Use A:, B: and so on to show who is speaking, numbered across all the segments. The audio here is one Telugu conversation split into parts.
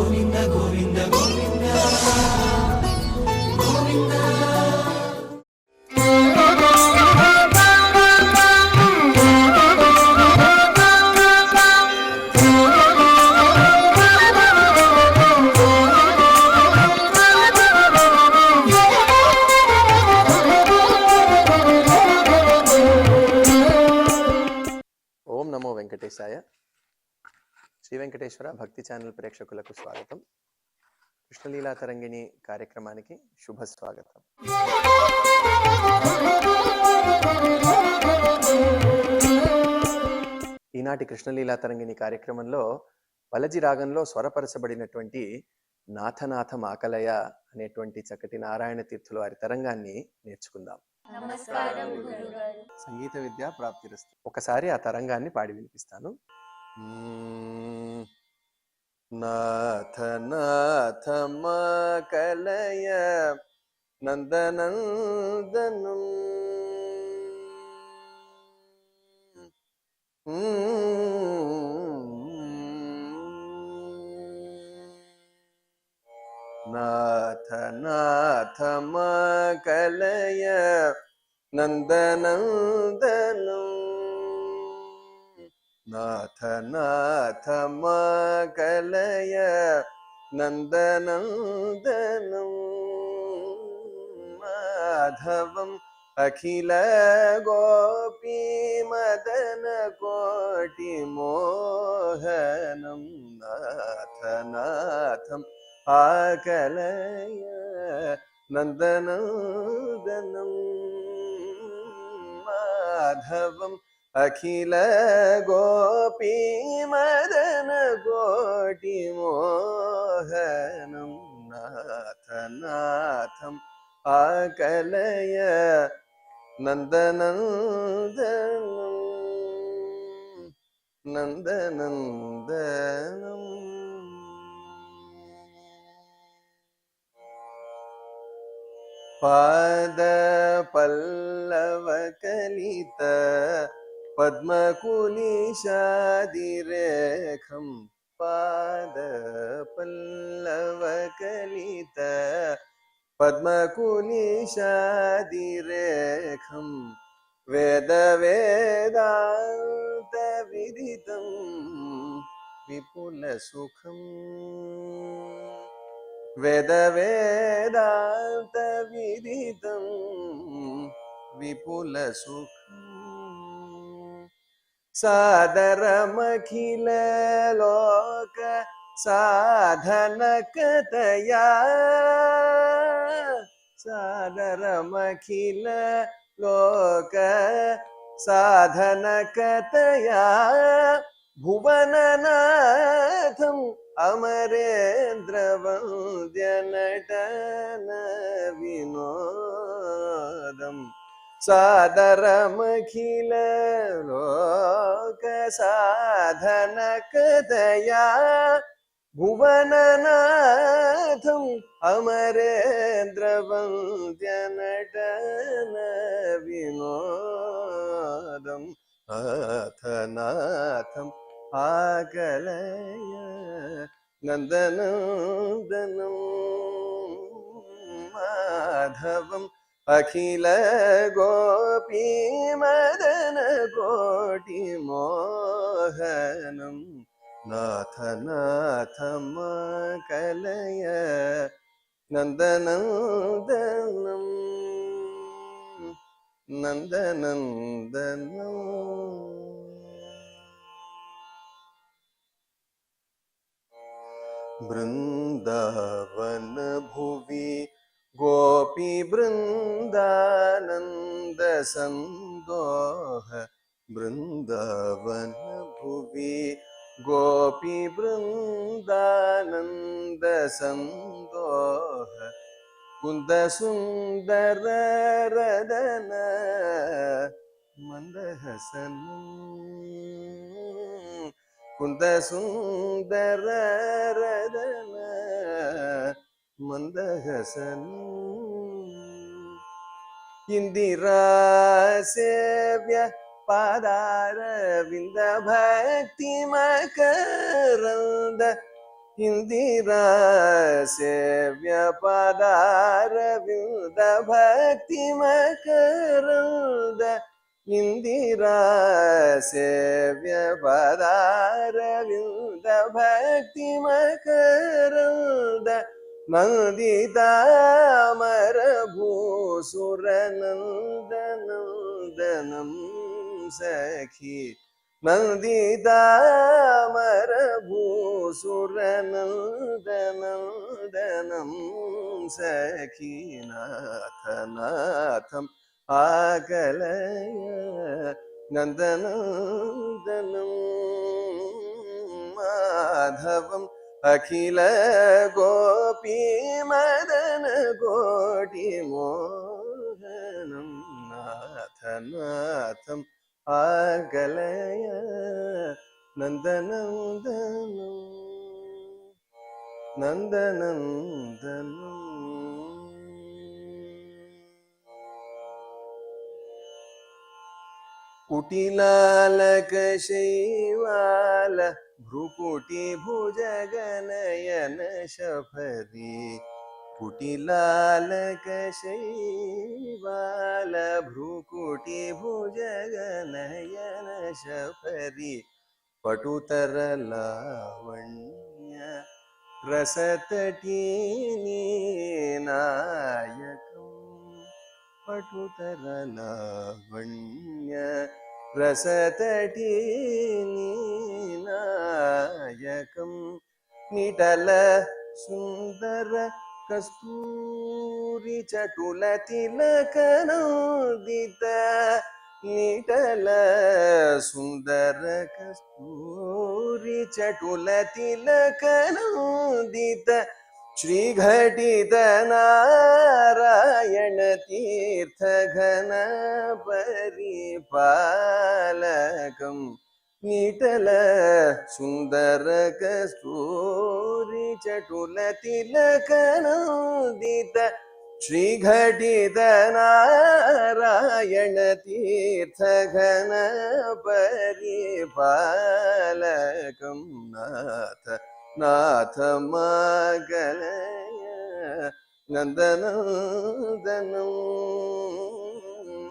A: ಗೋವಿಂದ ಗೋವಿಂದ ಗೋವಿಂದ ಗೋವಿಂದ.
B: ఓం నమో వెంకటేశాయ. శ్రీ వెంకటేశ్వర భక్తి ఛానల్ ప్రేక్షకులకు స్వాగతం. కృష్ణలీలా తరంగిణి కార్యక్రమానికి శుభ స్వాగతం. ఈనాటి కృష్ణలీలా తరంగిణి కార్యక్రమంలో వలజి రాగంలో స్వరపరచబడినటువంటి నాథనాథ మాకలయ అనేటువంటి చక్కటి నారాయణ తీర్థుల వారి తరంగాన్ని నేర్చుకుందాం. సంగీత విద్య ప్రాప్తిరస్తు. ఒకసారి ఆ తరంగాన్ని పాడి వినిపిస్తాను. నాథ నాథ మాకలయ నందనందనం నాథ నాథ మాకలయ నందనందనం నాథ నాథ మాకలయ నందనందనం మాధవం అఖిల గోపీ మదన కోటి మోహనం నాథ నాథం ఆకలయ నందనందనం మాధవం అఖిల గోపీ మదన కోటి మోహనం నాథ నాథం ఆకలయ నందనందనం నందనందనం. పాద పల్లవ కలిత పద్మకులిశాదిరేఖం పాద పల్లవ కలిత పద్మకులిశాదిరేఖం వేద వేదాంత విదితం విపుల సుఖం వేద వేదాంత విదితం విపుల సుఖం సాదరమఖిల లోక సాధనకతయా సాదరమఖిల లోక సాధనకతయా భువననాథం అమరేంద్ర వంద్య నటన వినోదం సాదరమఖిల లోక సాధనకతయా భువననాథం అమరేంద్ర వంద్య నటన వినోదం నాథనాథం ఆకలయ నందనందనం మాధవం అఖిల గోపీ మదన కోటి మోహనం నాథ నాథ మాకలయ నందనందనం నందనందనం. బృందావన భువి గోపీ బృందానంద సందోహ బృందావన భువి గోపీ బృందానంద సందోహ కుంద సుందర రదన మందహసనం కుంద సుందర రదన మందహసనం ఇందిరా సేవ్య పాదారవింద భక్తి మకరంద ఇందిరా సేవ్య పదారవింద భక్తి మకరంద ఇందిరా సేవ్య పదారవింద భక్తి మకరంద నందితామర భూసురనందనందనం సఖీ నందితామర భూసురనందనందనం సఖీ నాథనాథం ఆకలయ నందనందనం మాధవం అఖిల గోపీ మదన కోటి మోహనం నాథనాథం ఆగలయ నందనందనం నందనందనం. కుటిలాలక శైవాల భ్రుకుటి భుజగనయన శఫరి కుటిలాలక శైవాల భ్రుకుటి భుజగనయన శఫరి పటుతర లావణ్య రసతటీ నాయకం పటుతర లావణ్య రసతటీ నాయకం నిటల సుందర కస్తూరి చటుల తిలకనోదిత నిటల సుందర కస్తూరి చటుల తిలకనోదిత శ్రీఘటిత నారాయణ తీర్థ ఘన పరిపాలకం నిటల సుందర కస్తూరి చటుల తిలకనోదిత శ్రీఘటిత నారాయణ తీర్థ ఘన పరిపాలకం నాథ నాథమాగలయ నందనందనం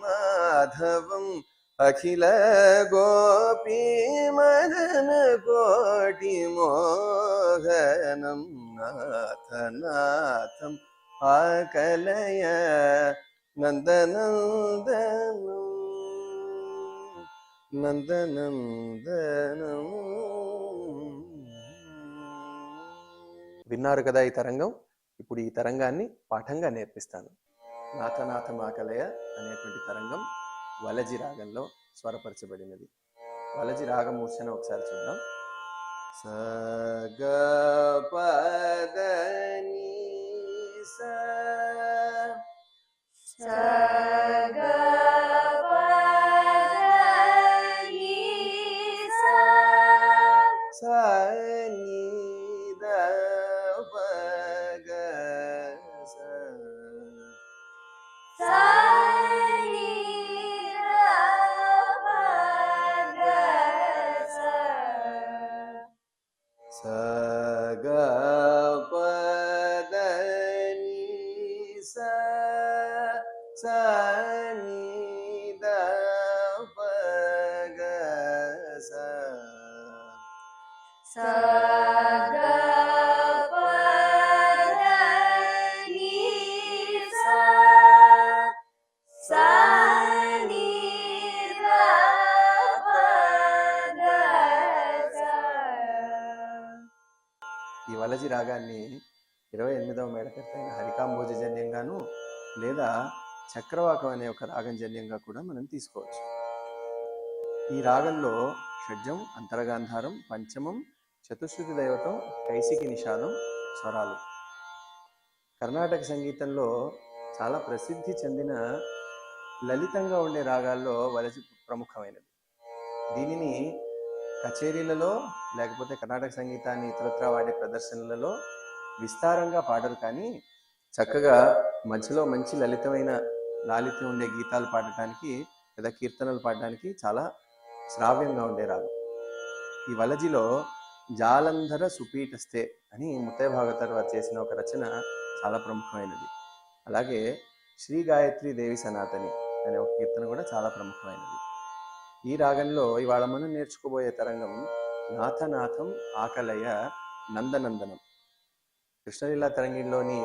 B: మాధవం అఖిల గోపీ మదన కోటి మోహనం నాథనాథం ఆకలయ నందనందనం నందనందనం. విన్నారు కదా ఈ తరంగం. ఇప్పుడు ఈ తరంగాన్ని పాఠంగా నేర్పిస్తాను. నాథనాథమాకలయ అనేటువంటి తరంగం వలజి రాగంలో స్వరపరచబడినది. వలజి రాగమూర్ఛన ఒకసారి చూద్దాం. సగ పదని ఈ వలజి రాగాన్ని 28వ మేళకర్త అయిన హరికాంభోజజన్యంగాను లేదా చక్రవాకం అనే ఒక రాగంజన్యంగా కూడా మనం తీసుకోవచ్చు. ఈ రాగంలో షడ్జం, అంతరగాంధారం, పంచమం, చతుశ్రుతి దైవతం, కైసికి నిషాదం స్వరాలు. కర్ణాటక సంగీతంలో చాలా ప్రసిద్ధి చెందిన లలితంగా ఉండే రాగాల్లో వలజి ప్రముఖమైనది. దీనిని కచేరీలలో లేకపోతే కర్ణాటక సంగీతాన్ని ఇతరత్రా వాడే ప్రదర్శనలలో విస్తారంగా పాడరు, కానీ చక్కగా మధ్యలో మంచి లలితమైన లాలిత్యం ఉండే గీతాలు పాడటానికి లేదా కీర్తనలు పాడడానికి చాలా శ్రావ్యంగా ఉండే రాగం. ఈ వలజిలో జాలంధర సుపీఠస్థే అని ముత్తయ్య భాగవతారు వారు చేసిన ఒక రచన చాలా ప్రముఖమైనది. అలాగే శ్రీ గాయత్రి దేవి సనాతని అనే ఒక కీర్తన కూడా చాలా ప్రముఖమైనది. ఈ రాగంలో ఇవాళ మనం నేర్చుకోబోయే తరంగం నాథనాథం ఆకలయ నందనందనం. కృష్ణలీలా తరంగిలోని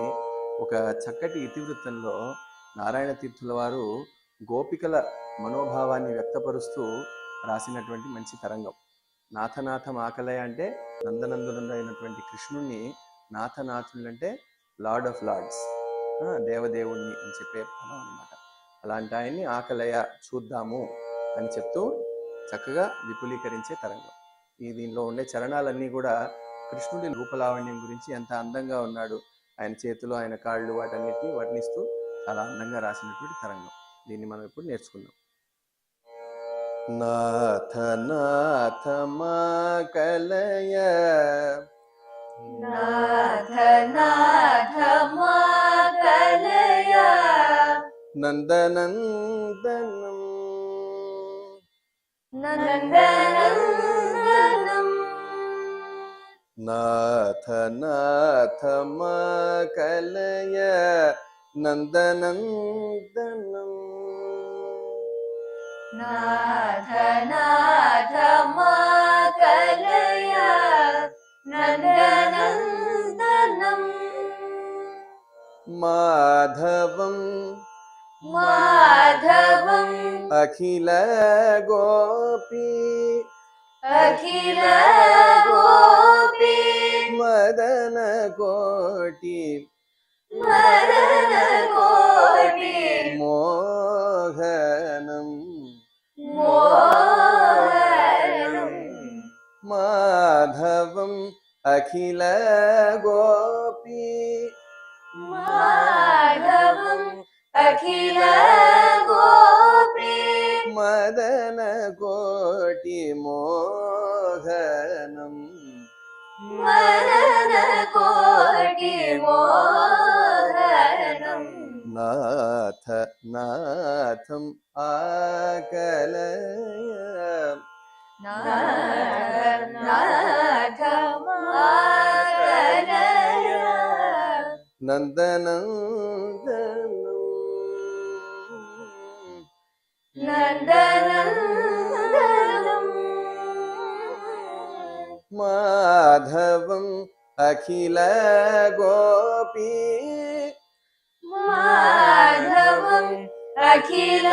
B: ఒక చక్కటి ఇతివృత్తంలో నారాయణ తీర్థుల వారు గోపికల మనోభావాన్ని వ్యక్తపరుస్తూ రాసినటువంటి మంచి తరంగం. నాథనాథం ఆకలయ అంటే నందనందుడైనటువంటి కృష్ణుణ్ణి, నాథనాథుడు అంటే లార్డ్ ఆఫ్ లార్డ్స్, దేవదేవుణ్ణి అని చెప్పే పదం అనమాట. అలాంటి ఆయన్ని ఆకలయ చూద్దాము అని చెప్తూ చక్కగా విపులీకరించే తరంగం. దీనిలో ఉండే చరణాలన్నీ కూడా కృష్ణుడి రూపలావణ్యం గురించి ఎంత అందంగా ఉన్నాడు, ఆయన చేతులు, ఆయన కాళ్ళు, వాటన్నిటిని వర్ణిస్తూ చాలా అందంగా రాసినటువంటి తరంగం. దీన్ని మనం ఇప్పుడు నేర్చుకుందాం. నాథ నాథ మాకలయ
C: నాథ నాథ మాకలయ
B: నందనందనం
C: నందనందనం
B: నాథ నాథ మాకలయ నందనందనం
C: నాథ నాథ మాకలయ నందనందనం
B: మాధవం
C: మాధవం
B: అఖిల గోపీ
C: అఖిల గోపీ
B: మదన కోటి
C: మదన కోటి
B: మోహనం
C: మోహనం
B: మాధవం అఖిల గోపీ
C: మాధవం అఖిల గోపీ
B: మదన కోటి మోహనం
C: మదన కోటి మోహనం
B: నాథ నాథం ఆకలయ
C: నాథ మాకలయ
B: నందనందనం
C: నందనందనం
B: మాధవం అఖిల గోపీ
C: మాధవం అఖిల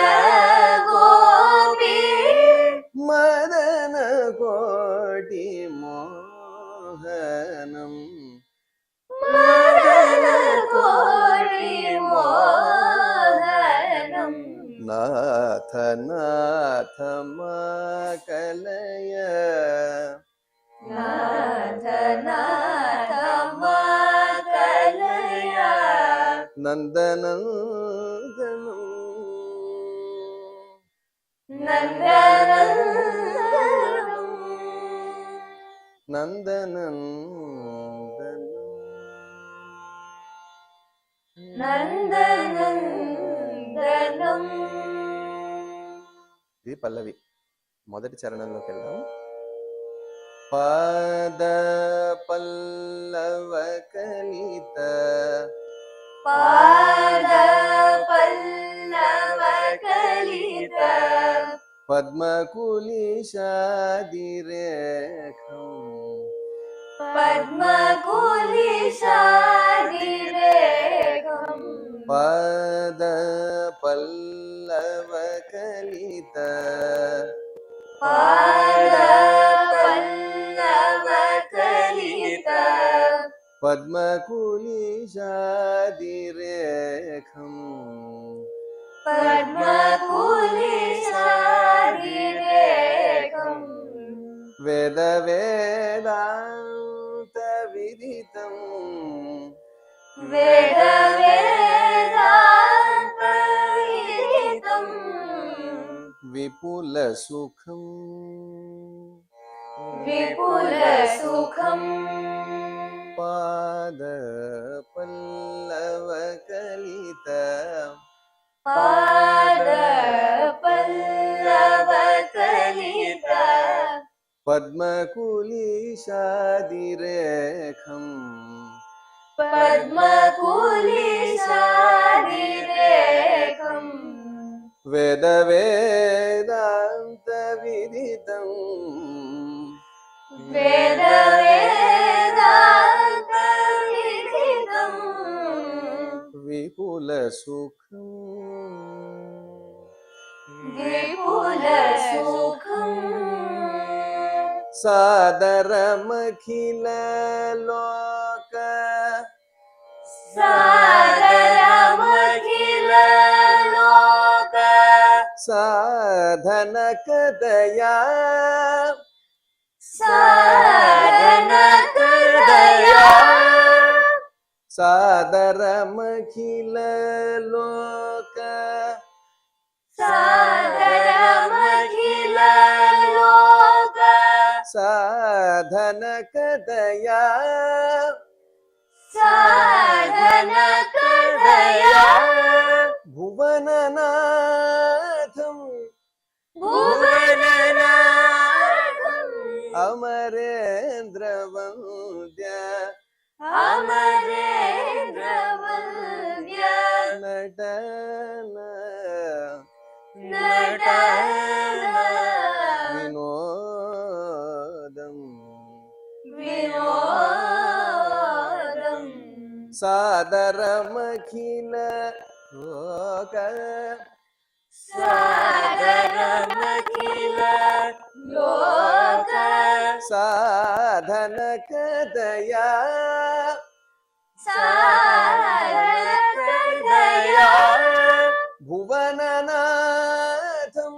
C: గోపీ
B: మదన కోటి మోహనం
C: మదన కోటి మోహనం
B: నాథ నాథ మాకలయ
C: నాథ నాథ మాకలయ
B: నందనందనం
C: నందనందనం
B: నందనందనం
C: నందనందనం.
B: ఇది పల్లవి. మొదటి చరణంలోకి వెళ్దాం. పాద పల్లవ కలిత
C: పాద పల్లవ కలిత
B: పద్మకులిశాదిరేఖం
C: పద్మకులిశాదిరేఖం
B: పాద పల్లవ కలిత
C: పాద పల్లవ కలిత
B: పద్మకులిశాదిరేఖం
C: పద్మకులిశాదిరేఖం
B: వేద వేదాంత విదితం
C: వేద వేదాంత విదితం
B: విపుల సుఖం
C: విపుల సుఖం
B: పాద పల్లవ కలిత
C: పాద పల్లవ కలిత
B: పద్మకులీశాదిరేఖం
C: పద్మకులీశాదిరేఖం
B: వేద వేదాంత విదితం
C: వేద వేదాంత విదితం
B: విపుల సుఖం
C: విపుల సుఖం
B: సాదరమఖిల లోక
C: సాదరమఖిల లోక
B: సాధన కదయా
C: సాధన కదయా
B: సాదరమఖిల లోక
C: సాదరమఖిల లోక
B: సాధన కదయా
C: సాధన కదయా
B: భువననాథం
C: భువననాథం
B: అమరేంద్ర వంద్య
C: అమరేంద్ర వంద్య
B: నటన
C: నటన
B: వినోదం
C: వినోదం
B: సాదరమఖిల లోక
C: సాదరమఖిల లోక
B: సాధన కదయా
C: సాధన కదయా
B: భువననాథం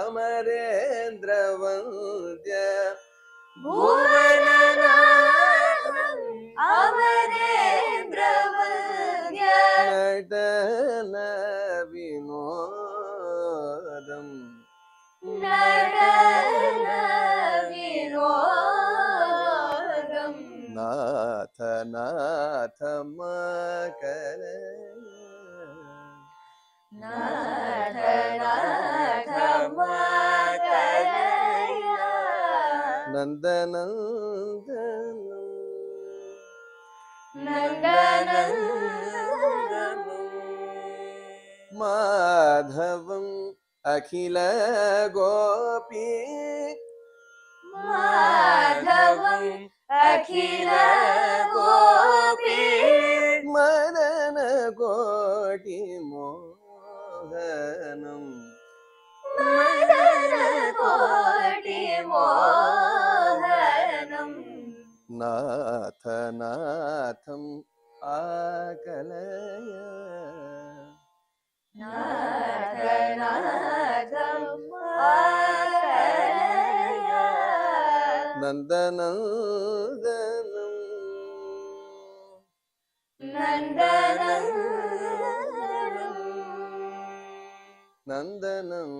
B: అమరేంద్ర వంద్య
C: భువననాథం అమరేంద్ర వంద్య
B: నటన వినోదం
C: నటన వినోదం
B: నాథ నాథ మకరయ
C: నాథ నాథ మకరయ
B: నందనందనం
C: నందనందనం
B: మాధవం అఖిల గోపీ
C: మాధవం అఖిల గోపీ
B: మదన కోటి మోహనం
C: మదన కోటి మోహనం
B: నాథ నాథం ఆకలయ
C: నాథ నాథం ఆకలయ
B: నందనందనం
C: నందనందనం
B: నందనం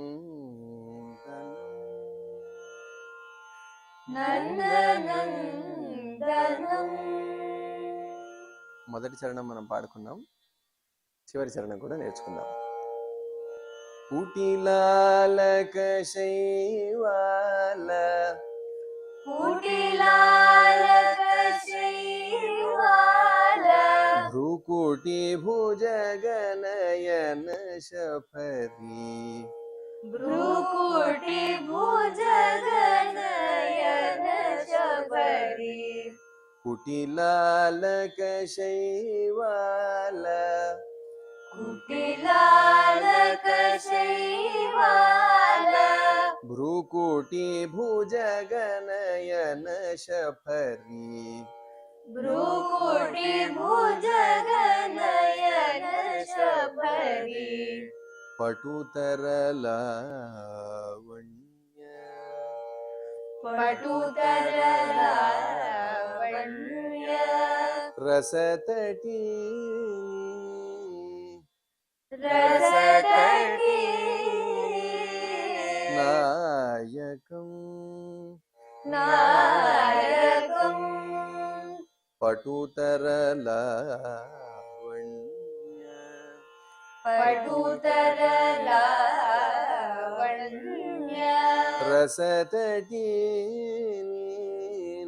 C: నందనందనం
B: మొదటి చరణం మనం పాడుకున్నాం, చివరి చరణం కూడా నేర్చుకుందాం. కుటిలాలక శైవాల
C: కుటిలాలక శైవాల
B: భ్రుకుటి భుజగనయన శఫరీ
C: భ్రుకుటి భుజగనయన శబరి
B: కుటిలాలక శైవాల
C: కుటిలాలక శైవాల
B: భ్రుకుటి భుజగనయన శఫరీ
C: భ్రుకుటి భుజగనయన శబరి
B: పటుతరలావణ్య
C: పటుతరలావణ్య
B: రసతటీ
C: రసతటీ
B: నాయకం
C: నాయకం
B: పటుతరలావణ్య
C: పటుతరలావణ్య
B: రసతటీ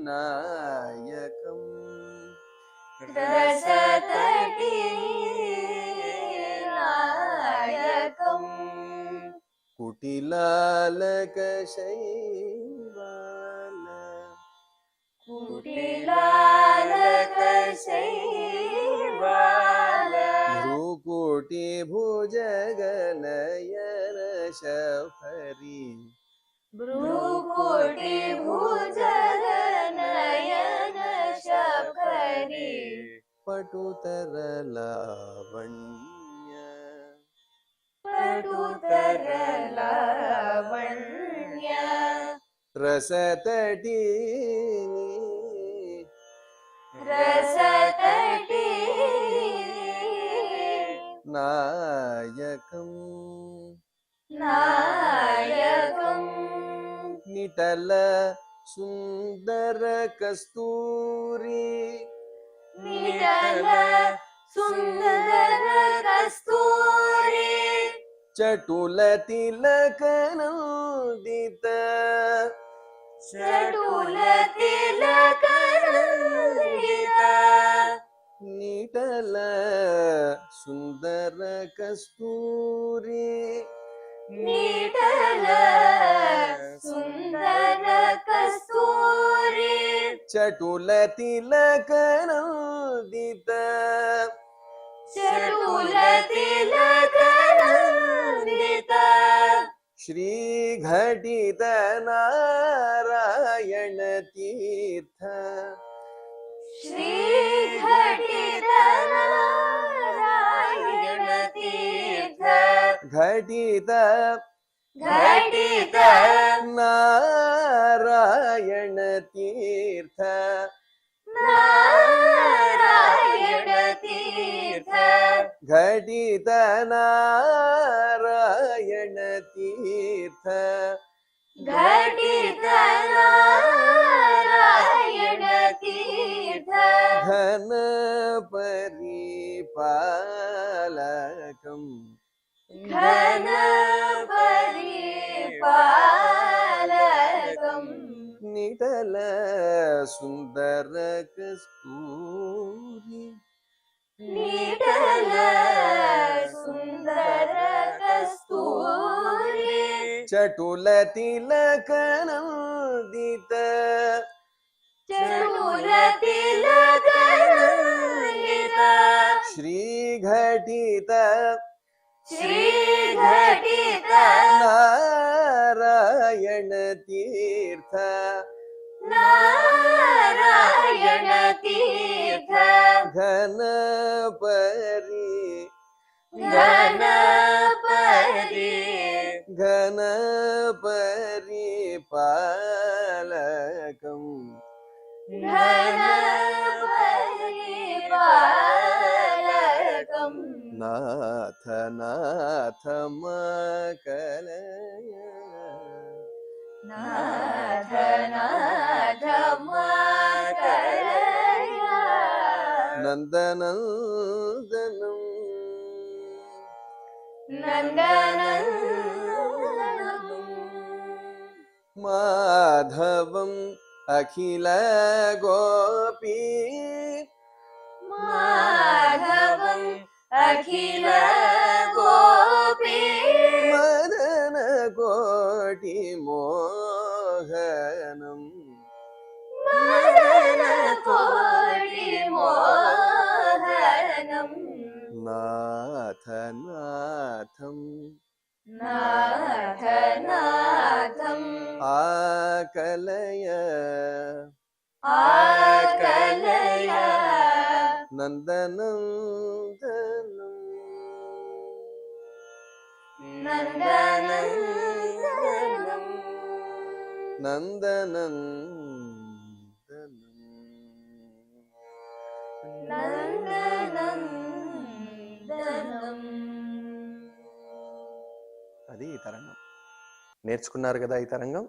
B: నాయకం
C: రసతటీ నాయకం
B: కుటిలాలక శైవాల
C: కుటిలాలక శైవాల
B: భ్రూకుటి భుజగనయన శఫరి
C: భ్రూకుటి భుజగనయన శఫరి
B: పటుతర లావణ్య
C: పటుతర లావణ్య
B: రసతటీ
C: రసతటీ
B: నాయకం
C: నాయకం
B: నిటల సుందర కస్తూరి
C: నిటల సుందర కస్తూరి
B: చటుల తిలకనందిత
C: చటుల తిలకనందిత
B: నిటల సుందర కస్తూరి
C: నిటల సుందర కస్తూరి
B: చటుల తిలకనందిత
C: చటుల తిలకనందిత
B: శ్రీఘటిత నారాయణ తీర్థ
C: శ్రీఘటిత నారాయణ తీర్థ
B: ఘటిత
C: ఘటిత
B: నారాయణ తీర్థ
C: నారాయణ తీర్థ
B: ఘటిత నారాయణ తీర్థ
C: ఘటిత నారాయణ తీర్థ
B: ఘన పరిపాలకం
C: ఘన పరిపాలకం
B: నిటల సుందర కస్తూరి
C: నిటల సుందర కస్తూరి
B: చటుల తిలకనందిత
C: చటుల తిలకనందిత
B: శ్రీఘటిత
C: శ్రీఘటిత
B: నారాయణ తీర్థ
C: నారాయణ తీర్థ
B: ఘన పరిపాలకం
C: ఘన పరిపాలకం
B: నాథ నాథ మకలయ
C: నాథ నాథ మకలయ
B: నందనందనం
C: నందనందనం
B: మాధవం అఖిల గోపీ
C: మాధవం అఖిల గోపీ
B: మదన కోటి మోహనం
C: మదన కోటి మోహనం
B: నాథ నాథం
C: నాథ నాథం
B: ఆకలయ
C: ఆకలయ
B: నందనందనం
C: నందనందనం
B: నందనందనం
C: నందనందనం
B: అది ఈ తరంగం. నేర్చుకున్నారు కదా ఈ తరంగం?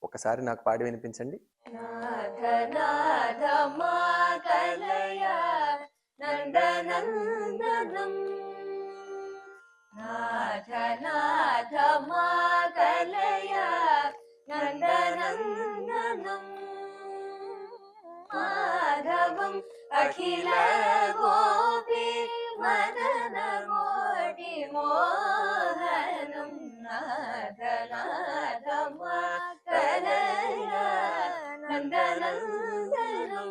B: ఒకసారి నాకు పాడి వినిపించండి.
C: నాథ నాథ మాకలయ నందనందనం నాథ నాథ మా కలయ నందనందనం మాధవం అఖిల గోపి మదన కోటి మోహనం నాథ నాథ మా కలయ నందనందనం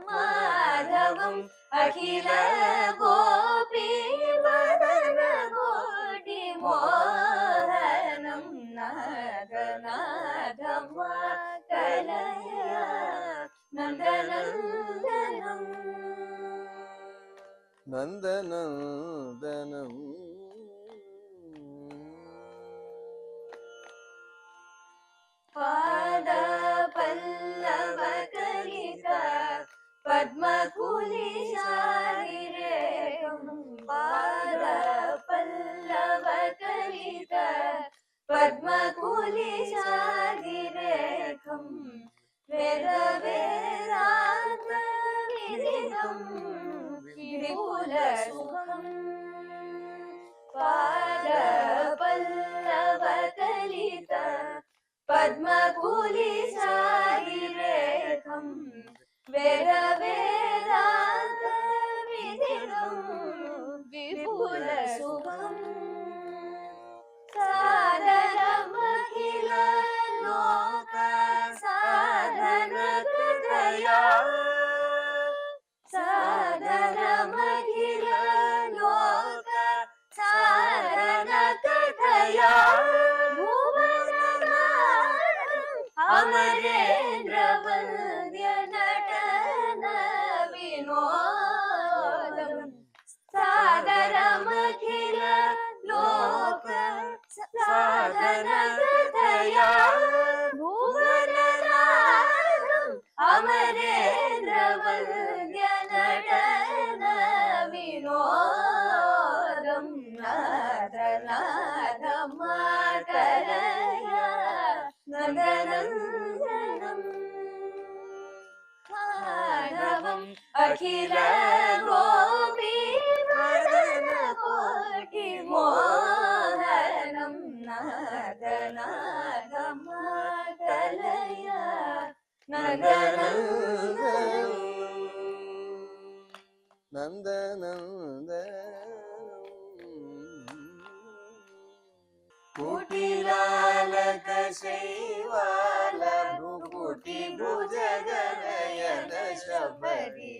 C: మాధవం అఖిల గోపి మదన కోటి మోహనం నాథ నాథ మా కలయ నందనందనం
B: నందనందనం
C: పాద పల్లవ కలిత పద్మకులిశారిరేఖం పాద పల్లవ కలిత పద్మకులిశారిరేఖం వేద వేదాంత విదితం విపుల సుఖం పాద పల్లవ కలిత పద్మకులిశారిరేఖం వేద వేదాంత విదితం విపుల సుఖం సాధనమఖిల లోక సాధన కృతయా సాధనమఖిల లోక సాధన కృతయా అమరేంద్ర వంద్య నటన వినోదం సాదరమఖిల లోక సాధన కృతయా భువననాథం అమరేంద్ర వంద్య నటన వినోదం నాథ నాథ మా కలయ నందనందనం మాధవం అఖిల గోపి మదన కోటి మోహనం నాథ నాథ మా కలయ నందనందనం
B: కుటిలాలక శైవాల భృకుటి భుజగనయన శబరి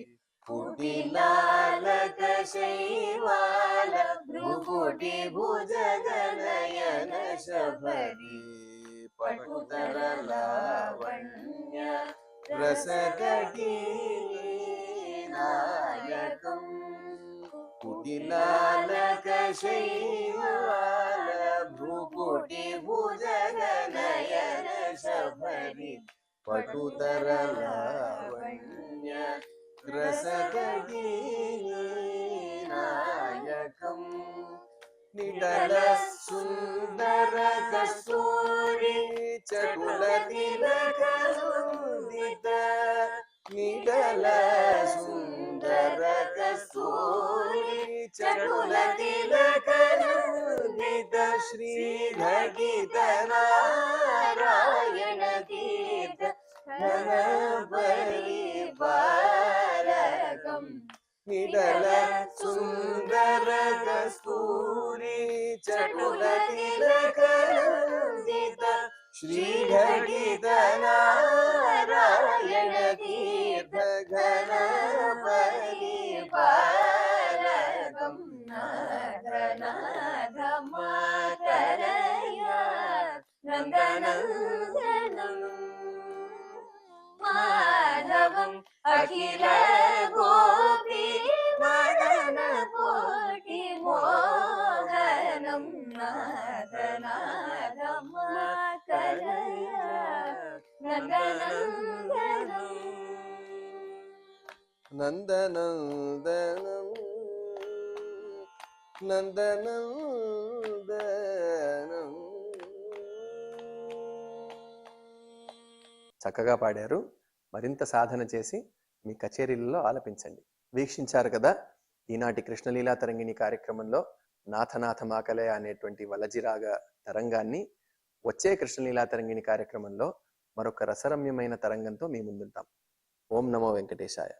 B: కుటిలాలక శైవాల భృకుటి భుజగనయన శబరి పటుతర లావణ్య రసకటి నాయకం కుటిలాలక శైవాల భృకుటి భుజగనయన శబరి పటుతర లావణ్య రసకటి నాయకం నిడల సుందర కస్తూరి చటుల తిలకరుదిత నిడల సుందర కస్తూరి చటుల తిలకరుదిత శ్రీ ఘటిత నారాయణ తీర్థ ఘన పరిపాలకం నిడల సుందర కస్తూరి చటుల తిలకరుదిత శ్రీ ఘటిత నారాయణ తీర్థ ఘన పరిపాలకం నాథ నాథ మా కలయ నందనందనం మాధవం అఖిల గోపి మదన కోటి మోహనం నాథ నాథ మా కలయ నందనందనం నందనందనం నందనందనం. చక్కగా పాడారు. మరింత సాధన చేసి మీ కచేరీలలో ఆలపించండి. వీక్షించారు కదా ఈనాటి కృష్ణలీలా తరంగిణి కార్యక్రమంలో నాథనాథమాకలయ అనేటువంటి వలజిరాగ తరంగాన్ని వచ్చే కృష్ణలీలా తరంగిణి కార్యక్రమంలో మరొక రసరమ్యమైన తరంగంతో మీ ముందుంటాం. ఓం నమో వెంకటేశాయ.